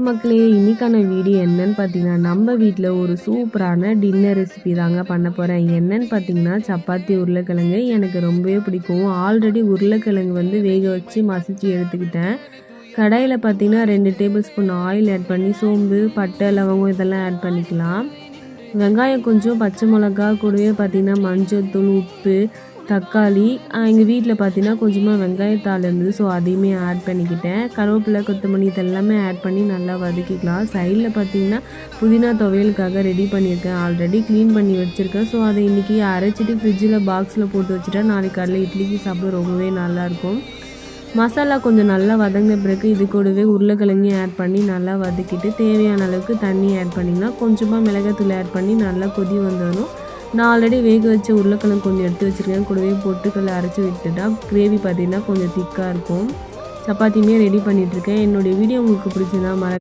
மக்களே, இன்னைக்கான வீடியோ என்னன்னு பார்த்தீங்கன்னா, நம்ம வீட்டில் ஒரு சூப்பரான டின்னர் ரெசிபி தாங்க பண்ண போகிறேன். என்னன்னு பார்த்தீங்கன்னா, சப்பாத்தி உருளைக்கிழங்கு எனக்கு ரொம்பவே பிடிக்கும். ஆல்ரெடி உருளைக்கிழங்கு வந்து வேக வச்சு மசிச்சு எடுத்துக்கிட்டேன். கடாயில் பார்த்தீங்கன்னா 2 டேபிள் ஸ்பூன் ஆயில் ஆட் பண்ணி சோம்பு, பட்டை, லவங்கம் இதெல்லாம் ஆட் பண்ணிக்கலாம். வெங்காயம் கொஞ்சம், பச்சை மிளகா, கூடவே பார்த்தீங்கன்னா மஞ்சள் தூள், உப்பு, தக்காளி, எங்கள் வீட்டில் பார்த்தீங்கன்னா கொஞ்சமாக வெங்காயத்தாள் இருந்தது, ஸோ அதையுமே ஆட் பண்ணிக்கிட்டேன். கருவேப்பிலை, கொத்தமல்லி இதெல்லாமே ஆட் பண்ணி நல்லா வதக்கிக்கலாம். சைடில் பார்த்தீங்கன்னா புதினா துவையலுக்காக ரெடி பண்ணியிருக்கேன். ஆல்ரெடி க்ளீன் பண்ணி வச்சுருக்கேன். ஸோ அதை இன்றைக்கி அரைச்சிட்டு ஃப்ரிட்ஜில் பாக்ஸில் போட்டு வச்சுட்டா நாளைக்கு காலையில் இட்லிக்கு சாப்பிட ரொம்பவே நல்லாயிருக்கும். மசாலா கொஞ்சம் நல்லா வதங்கின பிறகு இது கூடவே உருளைக்கிழங்கையும் ஆட் பண்ணி நல்லா வதக்கிட்டு தேவையான அளவுக்கு தண்ணி ஆட் பண்ணிங்கன்னா கொஞ்சமாக மிளகாத்தூள் ஆட் பண்ணி நல்லா கொதி வந்துடும். நான் ஆல்ரெடி வேக வச்ச உருளைக்கிழங்கு கொஞ்சம் எடுத்து வச்சுருக்கேன். கூடவே பொட்டுக்கல்லை அரைச்சி விட்டுட்டா கிரேவி பார்த்திங்கன்னா கொஞ்சம் திக்காக இருக்கும். சப்பாத்தியுமே ரெடி பண்ணிகிட்ருக்கேன். என்னுடைய வீடியோ உங்களுக்கு பிடிச்சிருந்தா